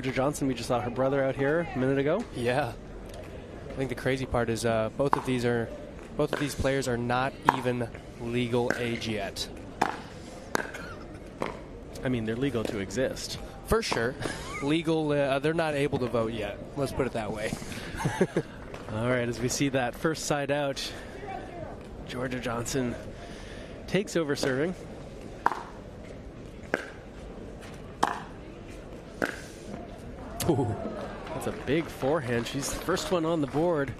Jorja Johnson, we just saw her brother out here a minute ago. Yeah. I think the crazy part is both of these players are not even legal age yet. I mean, they're legal to exist. For sure. Legal, they're not able to vote yet. Let's put it that way. All right, as we see that first side out, Jorja Johnson takes over serving. Ooh, that's a big forehand. She's the first one on the board.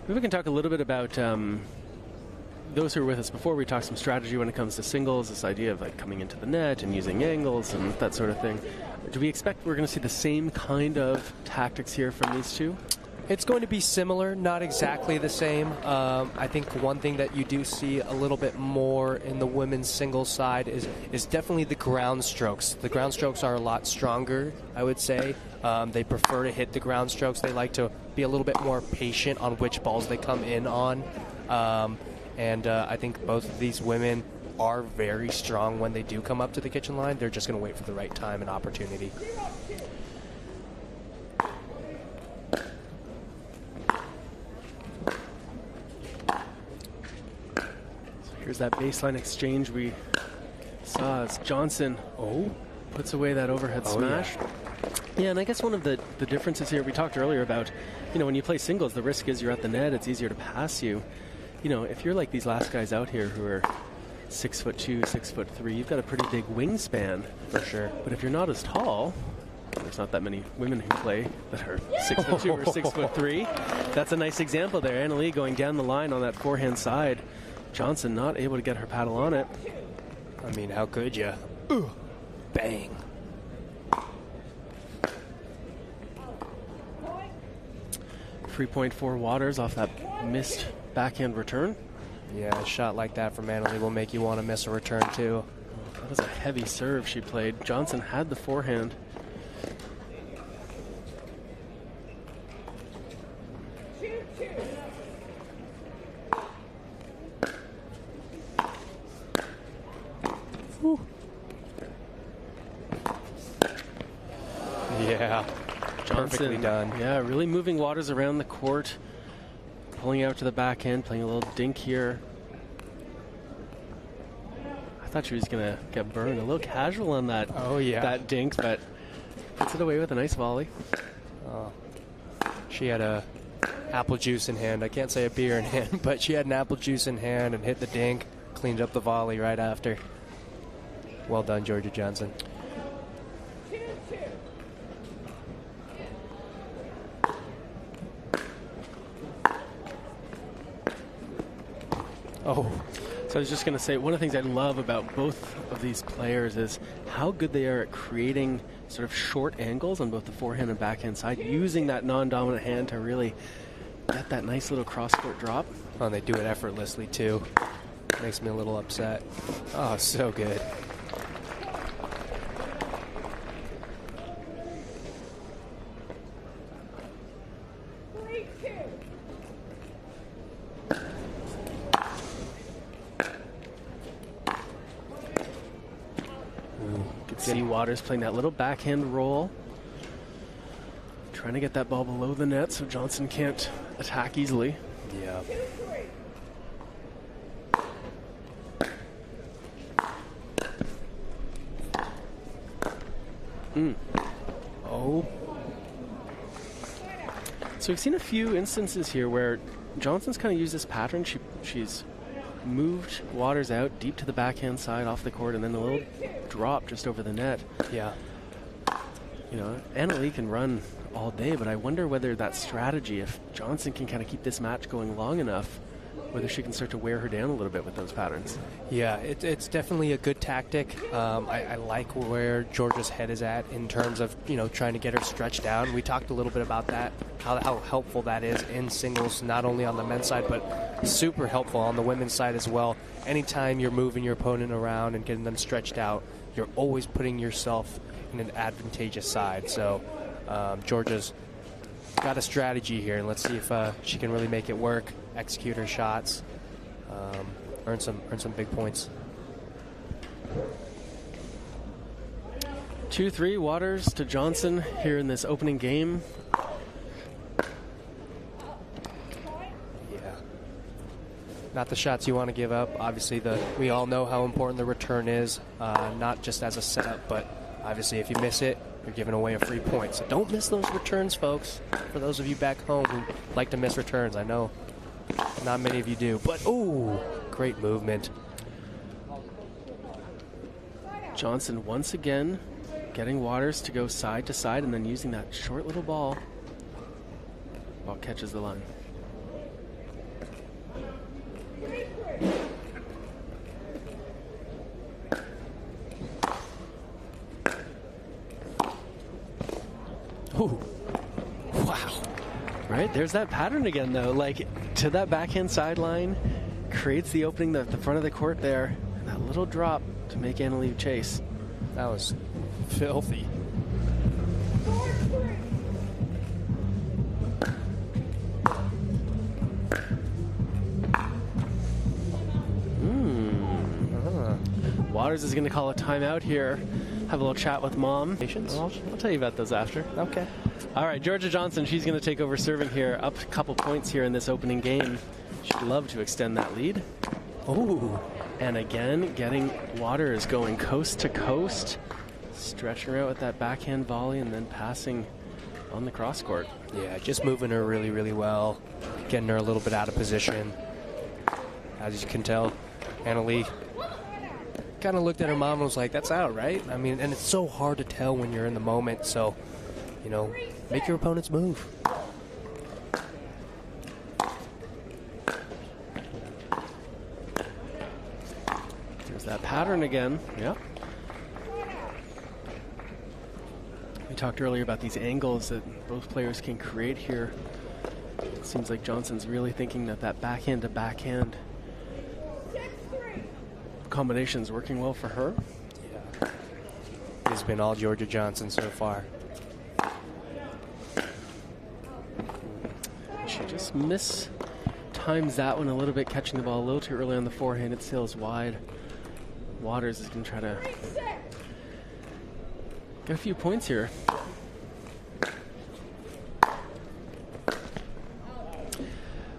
Maybe we can talk a little bit about those who were with us before. We talked some strategy when it comes to singles, this idea of like coming into the net and using angles and that sort of thing. Do we expect we're going to see the same kind of tactics here from these two? It's going to be similar, not exactly the same. I think one thing that you do see a little bit more in the women's singles side is definitely the ground strokes. The ground strokes are a lot stronger, I would say. They prefer to hit the ground strokes. They like to be a little bit more patient on which balls they come in on. And I think both of these women are very strong when they do come up to the kitchen line. They're just going to wait for the right time and opportunity. Here's that baseline exchange we saw as Johnson puts away that overhead smash. Yeah, and I guess one of the differences here, we talked earlier about, when you play singles, the risk is you're at the net, it's easier to pass you. If you're like these last guys out here who are 6'2", 6'3", you've got a pretty big wingspan. For sure. But if you're not as tall, there's not that many women who play that are 6'2" or 6'3". That's a nice example there. Anna Leigh going down the line on that forehand side. Johnson not able to get her paddle on it. I mean, how could you? Bang. .4 Waters off that missed backhand return. Yeah, a shot like that from Anna Leigh will make you want to miss a return too. That was a heavy serve she played. Johnson had the forehand. Yeah, perfectly done. Yeah, really moving Waters around the court, pulling out to the backhand, playing a little dink here. I thought she was going to get burned. A little casual on that, that dink, but puts it away with a nice volley. She had a apple juice in hand. I can't say a beer in hand, but she had an apple juice in hand and hit the dink, cleaned up the volley right after. Well done, Jorja Johnson. So I was just going to say, one of the things I love about both of these players is how good they are at creating sort of short angles on both the forehand and backhand side, using that non-dominant hand to really get that nice little cross-court drop. Oh, and they do it effortlessly, too. Makes me a little upset. Oh, so good. See Waters playing that little backhand roll, trying to get that ball below the net so Johnson can't attack easily. Yeah. So we've seen a few instances here where Johnson's kind of used this pattern. She's moved Waters out deep to the backhand side off the court, and then a little drop just over the net. Yeah. Anna Leigh can run all day, but I wonder whether that strategy, if Johnson can kind of keep this match going long enough, whether she can start to wear her down a little bit with those patterns. Yeah, it's definitely a good tactic. I like where Jorja's head is at in terms of, trying to get her stretched out. We talked a little bit about that, how helpful that is in singles, not only on the men's side, but super helpful on the women's side as well. Anytime you're moving your opponent around and getting them stretched out, you're always putting yourself in an advantageous side. So Jorja's got a strategy here, and let's see if she can really make it work, execute her shots, earn some big points. 2-3 Waters to Johnson here in this opening game. Yeah. Not the shots you want to give up. Obviously, we all know how important the return is, not just as a setup, but obviously if you miss it, you're giving away a free point. So don't miss those returns, folks. For those of you back home who like to miss returns, I know not many of you do. But, ooh, great movement. Johnson once again getting Waters to go side to side and then using that short little ball. Ball catches the line. Ooh. Wow. Right, there's that pattern again, though. Like, to that backhand sideline, creates the opening, the front of the court there. And that little drop to make Anna-Leigh chase. That was filthy. Waters is going to call a timeout here. Have a little chat with Mom. I'll tell you about those after. Okay. All right, Jorja Johnson, she's going to take over serving here. Up a couple points here in this opening game. She'd love to extend that lead. Ooh. And again, getting Waters going coast to coast. Stretching her out with that backhand volley and then passing on the cross court. Yeah, just moving her really, really well. Getting her a little bit out of position. As you can tell, Anna-Leigh kind of looked at her mom and was like, that's out, right? I mean, and it's so hard to tell when you're in the moment. So, you know, make your opponents move. There's that pattern again. Yep. We talked earlier about these angles that both players can create here. It seems like Johnson's really thinking that backhand to backhand combination is working well for her. Yeah. It's been all Jorja Johnson so far. She just mistimes that one a little bit, catching the ball a little too early on the forehand. It sails wide. Waters is going to try to get a few points here.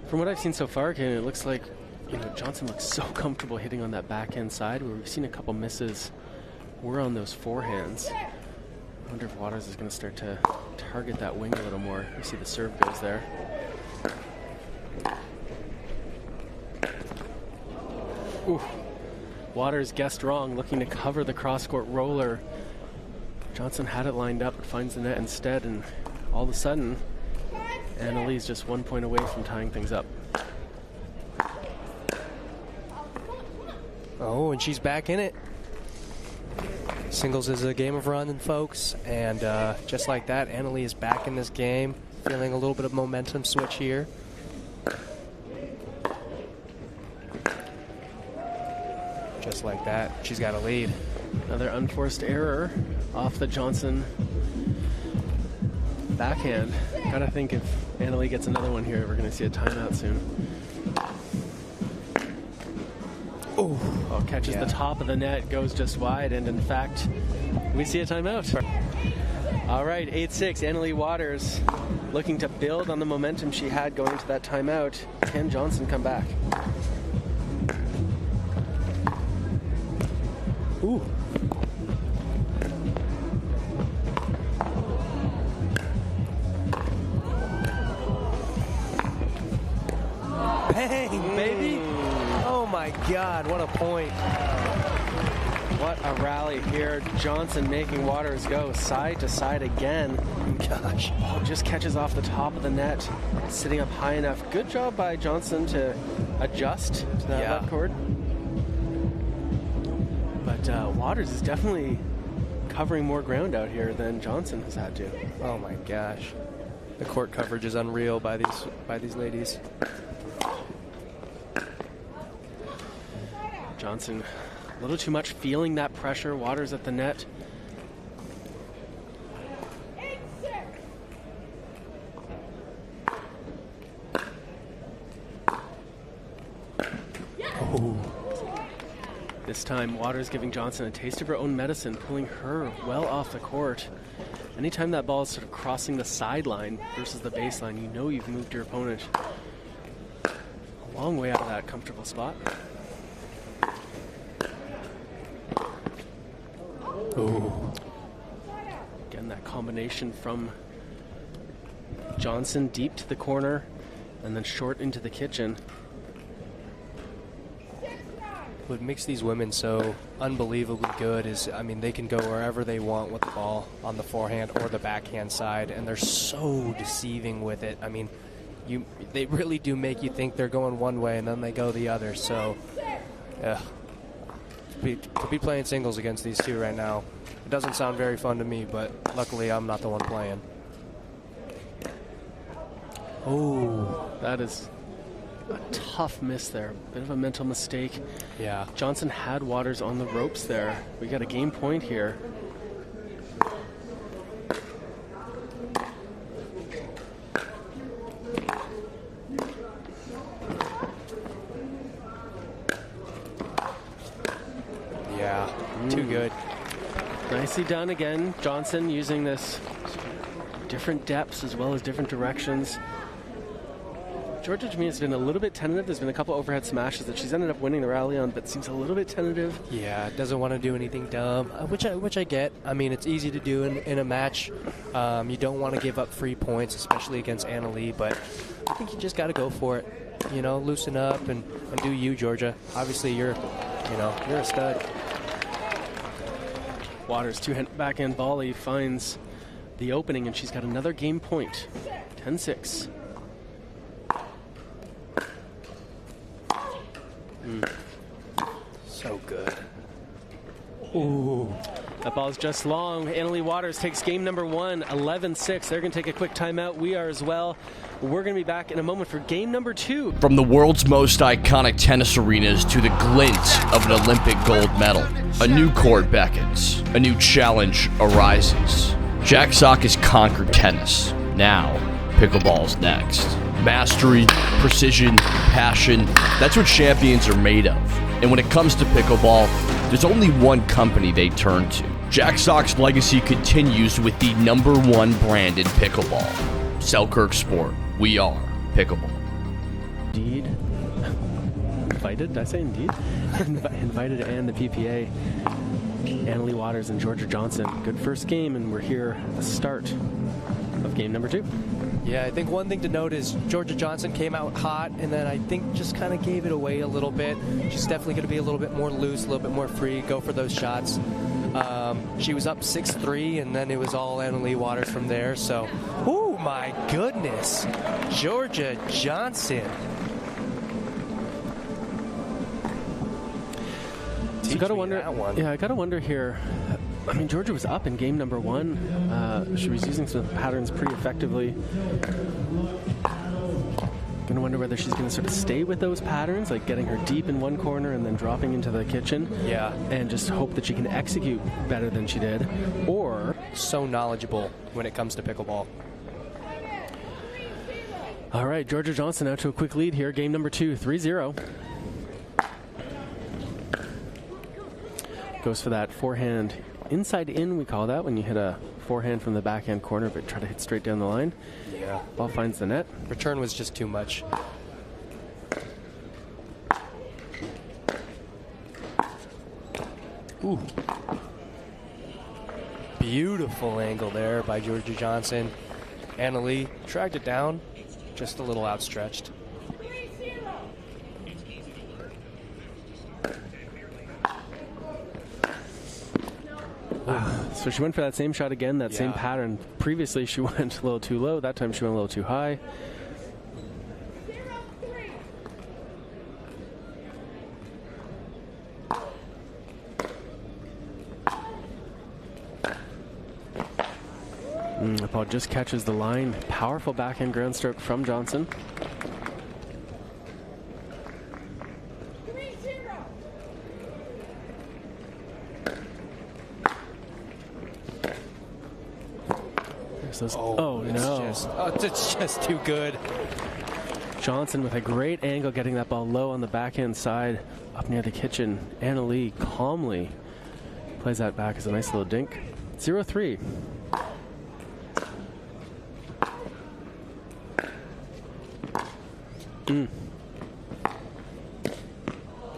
From what I've seen so far, Ken, it looks like Johnson looks so comfortable hitting on that backhand side, where we've seen a couple misses were on those forehands. I wonder if Waters is going to start to target that wing a little more. You see the serve goes there. Ooh. Waters guessed wrong, looking to cover the cross-court roller. Johnson had it lined up, but finds the net instead, and all of a sudden, Anna-Leigh's just 1 point away from tying things up. Oh, and she's back in it. Singles is a game of running, folks, and just like that, Anna-Leigh is back in this game, feeling a little bit of momentum switch here. Just like that, she's got a lead. Another unforced error off the Johnson backhand. Gotta think if Anna-Leigh gets another one here, we're gonna see a timeout soon. Oh, catches the top of the net, goes just wide, and in fact, we see a timeout. All right, 8-6, Anna-Leigh Waters looking to build on the momentum she had going into that timeout. Can Johnson come back? Ooh. Bang, baby! Oh my God, what a point. What a rally here. Johnson making Waters go side to side again. Gosh. Oh, just catches off the top of the net, sitting up high enough. Good job by Johnson to adjust to that left cord. But Waters is definitely covering more ground out here than Johnson has had to. Oh my gosh. The court coverage is unreal by these ladies. Johnson a little too much, feeling that pressure. Waters at the net. This time, Waters giving Johnson a taste of her own medicine, pulling her well off the court. Anytime that ball is sort of crossing the sideline versus the baseline, you know you've moved your opponent a long way out of that comfortable spot. Ooh. Again, that combination from Johnson deep to the corner and then short into the kitchen. What makes these women so unbelievably good is, I mean, they can go wherever they want with the ball on the forehand or the backhand side, and they're so deceiving with it. I mean, they really do make you think they're going one way and then they go the other. So, to be playing singles against these two right now, it doesn't sound very fun to me, but luckily I'm not the one playing. Oh, that is a tough miss there. Bit of a mental mistake. Yeah. Johnson had Waters on the ropes there. We got a game point here. Yeah, too good. Nicely done again. Johnson using this different depths as well as different directions. Jorja, to me, has been a little bit tentative. There's been a couple overhead smashes that she's ended up winning the rally on, but seems a little bit tentative. Yeah, doesn't want to do anything dumb, which I get. I mean, it's easy to do in a match. You don't want to give up free points, especially against Anna Leigh, but I think you just got to go for it. You know, loosen up and do you, Jorja. Obviously, you're a stud. Waters, two-hand backhand volley finds the opening, and she's got another game point. 10-6. So good. Ooh. That ball is just long. Leigh Waters takes game number 1, 11-6. They're going to take a quick timeout. We are as well. We're going to be back in a moment for game number 2. From the world's most iconic tennis arenas to the glint of an Olympic gold medal, a new court beckons. A new challenge arises. Jack Sock has conquered tennis. Now, pickleball's next. Mastery, precision, passion, that's what champions are made of. And when it comes to pickleball, there's only one company they turn to. Jack Sock's legacy continues with the #1 brand in pickleball. Selkirk Sport. We are pickleball. Indeed. Invited? Did I say indeed? Invited and the PPA. Leigh Waters and Jorja Johnson. Good first game, and we're here at the start of game number 2. Yeah, I think one thing to note is Jorja Johnson came out hot and then I think just kind of gave it away a little bit. She's definitely going to be a little bit more loose, a little bit more free, go for those shots. She was up 6-3 and then it was all Leigh Waters from there. So, oh my goodness, Jorja Johnson. So you gotta wonder. Yeah, I gotta wonder here. I mean, Jorja was up in game number 1. She was using some patterns pretty effectively. Gonna wonder whether she's gonna sort of stay with those patterns, like getting her deep in one corner and then dropping into the kitchen. Yeah. And just hope that she can execute better than she did. Or so knowledgeable when it comes to pickleball. All right, Jorja Johnson out to a quick lead here. Game number 2, 3-0. Goes for that forehand inside in, we call that, when you hit a forehand from the backhand corner but try to hit straight down the line. Yeah. Ball finds the net. Return was just too much. Ooh. Beautiful angle there by Jorja Johnson. Anna Leigh tracked it down, just a little outstretched. So she went for that same shot again, that same pattern. Previously she went a little too low. That time she went a little too high. The ball just catches the line. Powerful backhand ground stroke from Johnson. Oh no. It's just too good. Johnson with a great angle, getting that ball low on the backhand side up near the kitchen. Leigh calmly plays that back as a nice little dink. 0-3.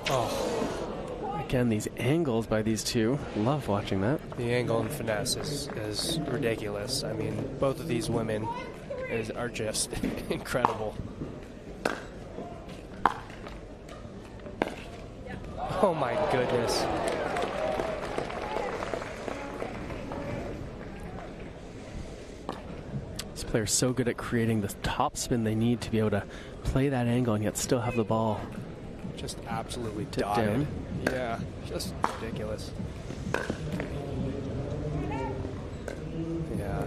Oh. Again, these angles by these two. Love watching that. The angle and finesse is ridiculous. I mean, both of these women are just incredible. Oh my goodness. This player's so good at creating the top spin they need to be able to play that angle and yet still have the ball just absolutely tip dotted. Down. Yeah, just ridiculous. Yeah.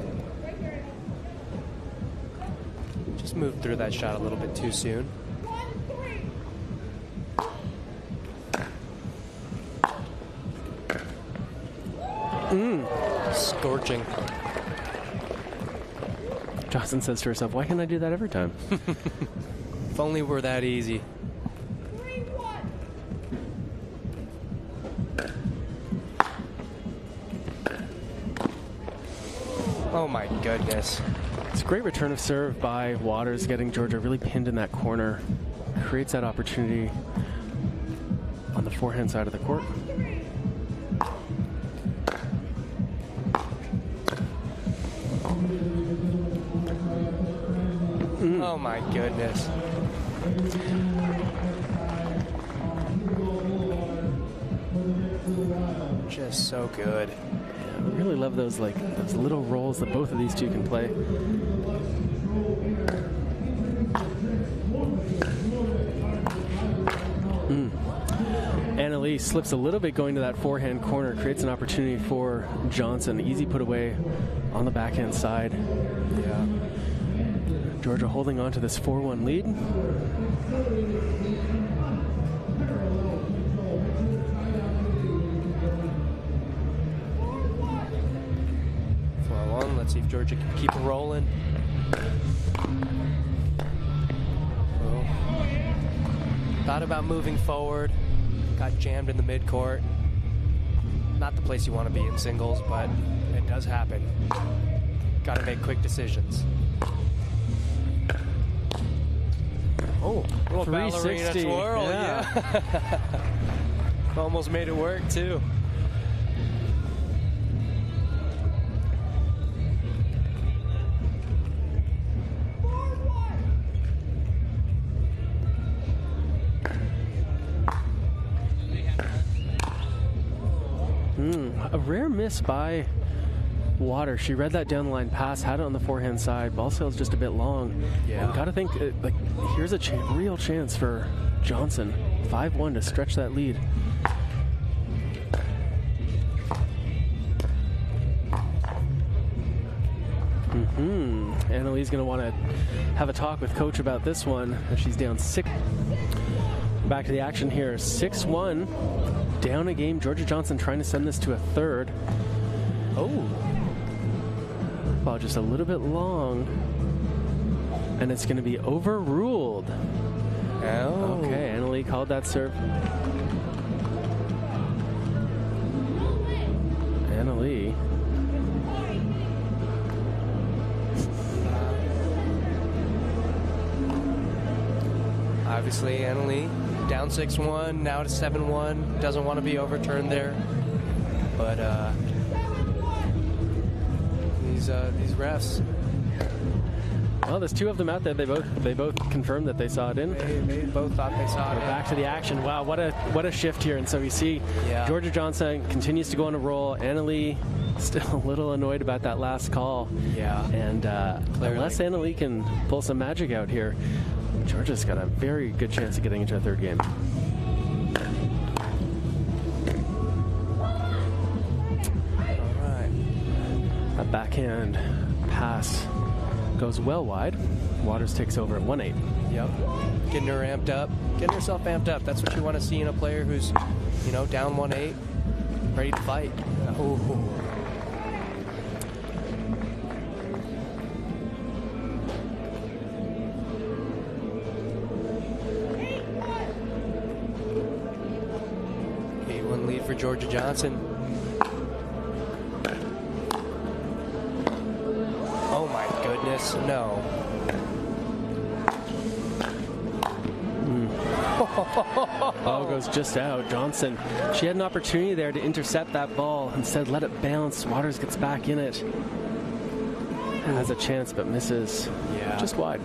Just moved through that shot a little bit too soon. Scorching. Johnson says to herself, why can't I do that every time? If only we're that easy. Oh my goodness. It's a great return of serve by Waters, getting Jorja really pinned in that corner. Creates that opportunity on the forehand side of the court. Oh my goodness. Just so good. Yeah, I really love those those little rolls that both of these two can play. Leigh slips a little bit going to that forehand corner, creates an opportunity for Johnson. Easy put away on the backhand side. Yeah. Jorja holding on to this 4-1 lead. Let's see if Jorja can keep it rolling. Oh. Thought about moving forward. Got jammed in the midcourt. Not the place you want to be in singles, but it does happen. Got to make quick decisions. Oh, little ballerina twirl. Yeah. Almost made it work, too. A rare miss by Waters. She read that down the line pass, had it on the forehand side. Ball sail's just a bit long. Yeah. Got to think, here's a real chance for Johnson. 5-1 to stretch that lead. Lee's going to want to have a talk with coach about this one. She's down 6. Back to the action here. 6-1. Down a game. Jorja Johnson trying to send this to a third. Oh. Ball just a little bit long. And it's going to be overruled. Oh. Okay, Leigh called that serve. Leigh. Obviously, Leigh down 6-1, now to 7-1. Doesn't want to be overturned there. But these refs. Well, there's two of them out there. They both confirmed that they saw it in. They both thought they saw it in. Back to the action. Wow, what a shift here. And so we see Jorja Johnson continues to go on a roll. Leigh still a little annoyed about that last call. Yeah. And unless Leigh can pull some magic out here, Jorja's got a very good chance of getting into a third game. All right. A backhand pass goes well wide. Waters takes over at 1-8. Yep. Getting her amped up. Getting herself amped up. That's what you want to see in a player who's, down 1-8, ready to fight. Oh. for Jorja Johnson. Oh my goodness, no. Ball goes just out. Johnson, she had an opportunity there to intercept that ball. Instead, let it bounce. Waters gets back in it. Has a chance, but misses. Yeah. Just wide.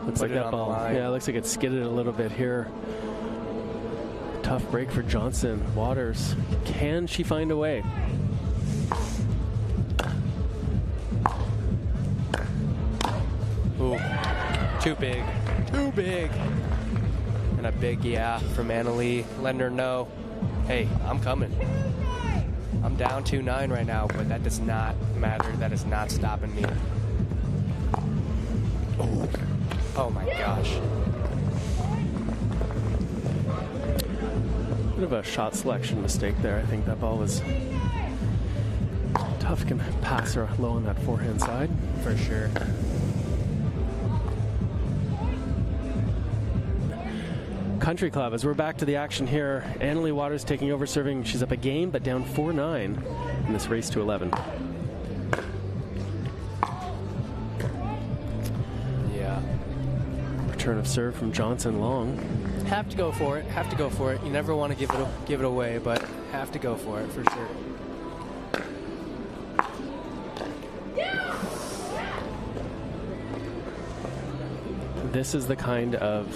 Looks like that ball. Yeah, looks like it skidded a little bit here. Tough break for Johnson. Waters, can she find a way? Ooh, too big. Too big. And a big yeah from Leigh, letting her know, hey, I'm coming. I'm down 2-9 right now, but that does not matter. That is not stopping me. Oh my gosh. Bit of a shot selection mistake there. I think that ball was tough. Can pass her low on that forehand side. For sure. Country Club, as we're back to the action here. Leigh Waters taking over serving. She's up a game, but down 4-9 in this race to 11. Yeah. Return of serve from Johnson long. Have to go for it. Have to go for it. You never want to give it away, but have to go for it for sure. This is the kind of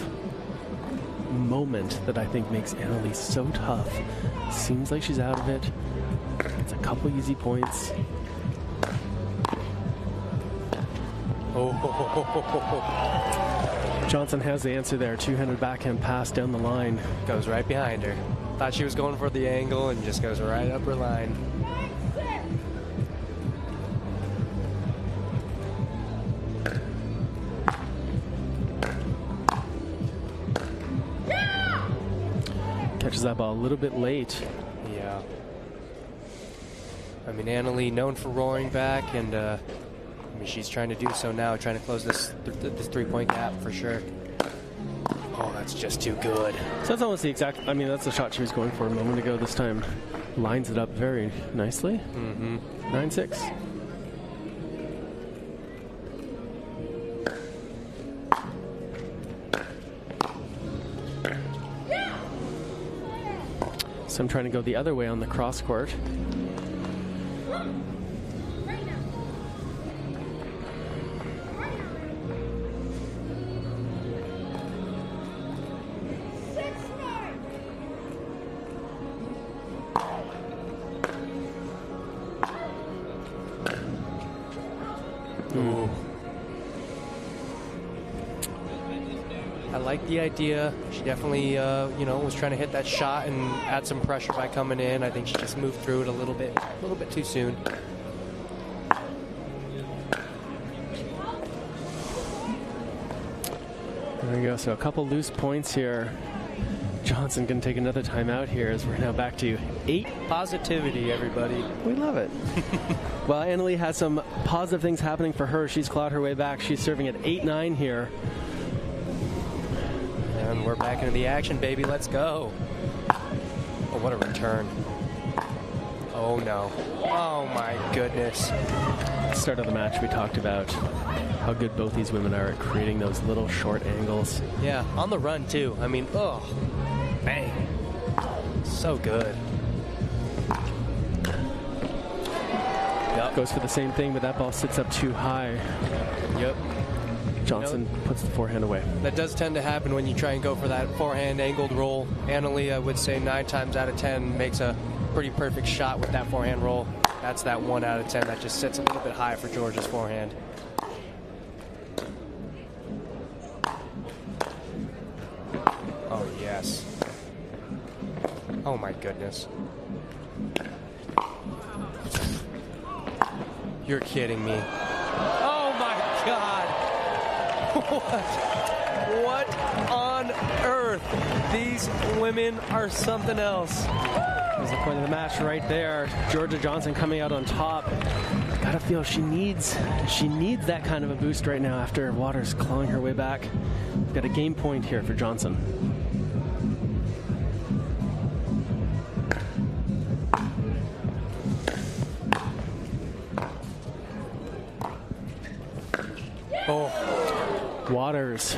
moment that I think makes Leigh so tough. Seems like she's out of it. It's a couple easy points. Johnson has the answer there. Two-handed backhand pass down the line. Goes right behind her. Thought she was going for the angle and just goes right up her line. Catches that ball a little bit late. Yeah. I mean, Leigh known for roaring back, and I mean, she's trying to do so now, trying to close this three-point gap for sure. Oh, that's just too good. So that's almost the exact, I mean, that's the shot she was going for a moment ago. This time lines it up very nicely. 9-6. So I'm trying to go the other way on the cross court. Ooh. I like the idea. She definitely, was trying to hit that shot and add some pressure by coming in. I think she just moved through it a little bit too soon. There we go. So a couple loose points here. Johnson can take another timeout here as we're now back to 8. Positivity, everybody. We love it. Well, Leigh has some positive things happening for her. She's clawed her way back. She's serving at 8-9 here. And we're back into the action, baby. Let's go. Oh, what a return. Oh, no. Oh, my goodness. Start of the match, we talked about how good both these women are at creating those little short angles. Yeah, on the run, too. I mean, oh, bang. So good. Yep. Goes for the same thing, but that ball sits up too high. Yep. Johnson puts the forehand away. That does tend to happen when you try and go for that forehand angled roll. Leigh, I would say 9 times out of 10 makes a pretty perfect shot with that forehand roll. That's that 1 out of 10 that just sits a little bit high for Jorja's forehand. Oh, yes. Oh, my goodness. You're kidding me. Oh, my God. What on earth? These women are something else. There's the point of the match right there. Jorja Johnson coming out on top. Gotta feel she needs that kind of a boost right now after Waters clawing her way back. Got a game point here for Johnson. Oh, Waters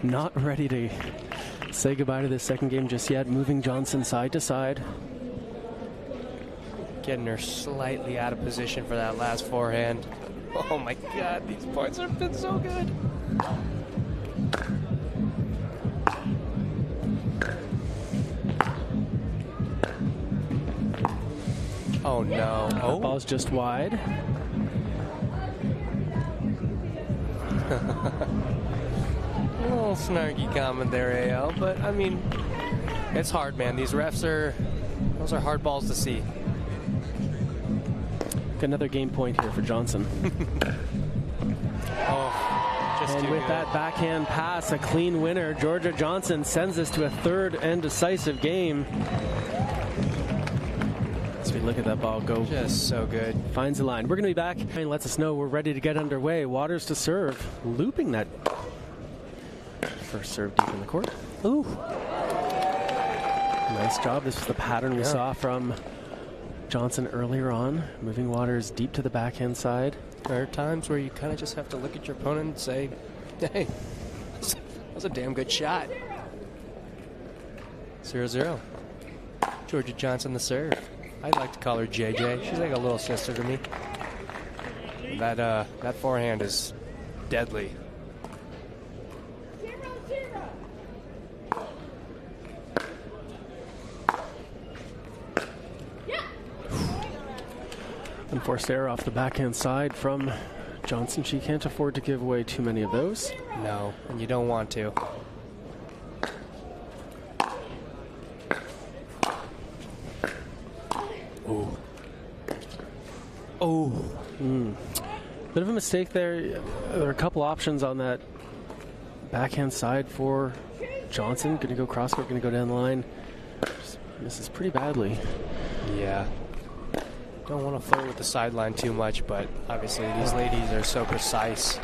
not ready to say goodbye to this second game just yet, moving Johnson side to side. getting her slightly out of position for that last forehand. Oh my God, these points have been so good. Oh no. Oh, ball's just wide. A little snarky comment there, AL, but I mean, it's hard, man. These refs those are hard balls to see. Another game point here for Johnson. And with that backhand pass, a clean winner. Jorja Johnson sends us to a third and decisive game. As we look at that ball go. Just so good. Finds the line. We're going to be back and lets us know we're ready to get underway. Waters to serve. Looping that first serve deep in the court. Ooh. Nice job. This was the pattern we saw from Johnson earlier on. Moving Waters deep to the backhand side. There are times where you kind of just have to look at your opponent and say, hey, that was a damn good shot. 0-0. Jorja Johnson the serve. I'd like to call her JJ. She's like a little sister to me. That forehand is deadly. Unforced error off the backhand side from Johnson. She can't afford to give away too many of those. No, and you don't want to. Oh. Oh. Bit of a mistake there. There are a couple options on that backhand side for Johnson. Going to go crosscourt, going to go down the line. Just misses pretty badly. Yeah. Don't want to flirt with the sideline too much, but obviously these ladies are so precise.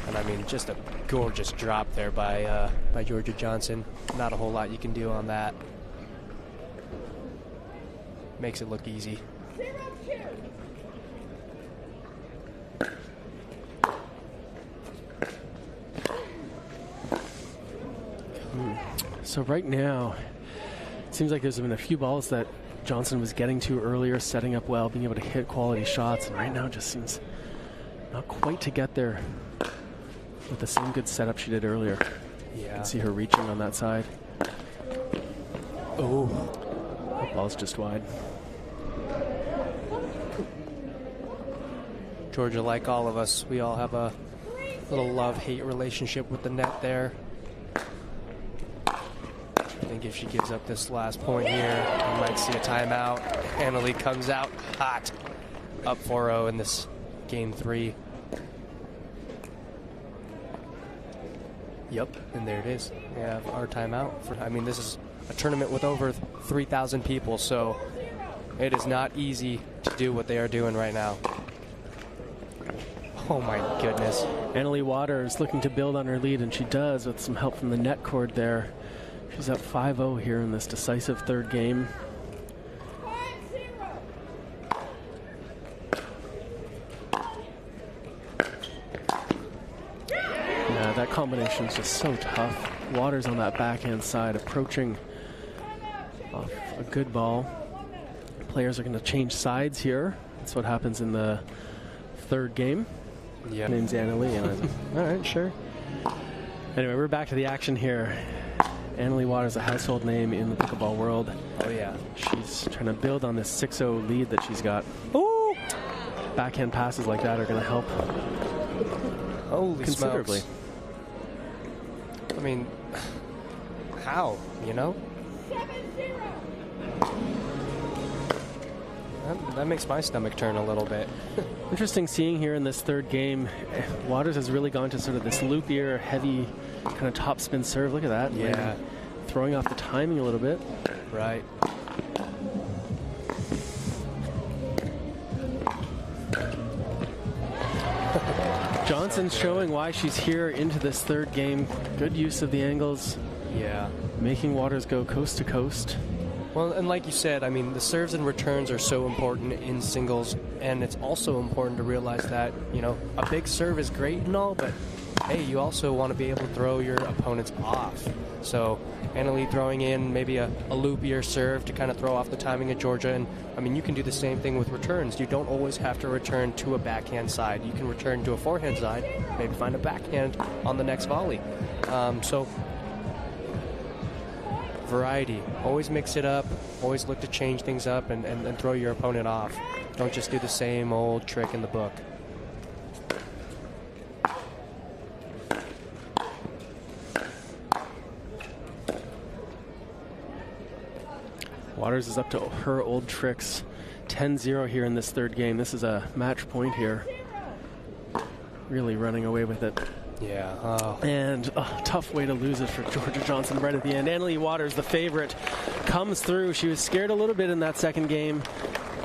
And I mean, just a gorgeous drop there by Jorja Johnson. Not a whole lot you can do on that. Makes it look easy. So right now, it seems like there's been a few balls that Johnson was getting to earlier, setting up well, being able to hit quality shots, and right now just seems not quite to get there with the same good setup she did earlier. Yeah. You can see her reaching on that side. Oh, that ball's just wide. Jorja, like all of us, we all have a little love-hate relationship with the net there. I think if she gives up this last point here, we might see a timeout. Annalie comes out hot, up 4-0 in this game 3. Yep, and there it is. We have our timeout. I mean, this is a tournament with over 3,000 people, so it is not easy to do what they are doing right now. Oh my goodness. Leigh Waters looking to build on her lead, and she does with some help from the net cord there. She's up 5-0 here in this decisive third game. Yeah, that combination is just so tough. Waters on that backhand side approaching off a good ball. Players are going to change sides here. That's what happens in the third game. Yeah. Name's Annalie, and I was like, all right, sure. Anyway, we're back to the action here. Leigh Waters, a household name in the pickleball world. Oh, yeah. She's trying to build on this 6-0 lead that she's got. Ooh! Backhand passes like that are going to help Holy considerably. Smokes. I mean, how, you know? That makes my stomach turn a little bit. Interesting seeing here in this third game, Waters has really gone to sort of this loopier, heavy, kind of topspin serve. Look at that. Yeah. Maybe throwing off the timing a little bit. Right. Johnson's showing why she's here into this third game. Good use of the angles. Yeah. Making Waters go coast to coast. Well, and like you said, I mean, the serves and returns are so important in singles, and it's also important to realize that, you know, a big serve is great and all, but hey, you also want to be able to throw your opponents off. So Anna-Leigh throwing in maybe a loopier serve to kind of throw off the timing of Jorja, and I mean, you can do the same thing with returns. You don't always have to return to a backhand side. You can return to a forehand side, maybe find a backhand on the next volley. So variety. Always mix it up. Always look to change things up and throw your opponent off. Don't just do the same old trick in the book. Waters is up to her old tricks. 10-0 here in this third game. This is a match point here. Really running away with it. Yeah. Oh. And tough way to lose it for Jorja Johnson right at the end. Leigh Waters, the favorite, comes through. She was scared a little bit in that second game.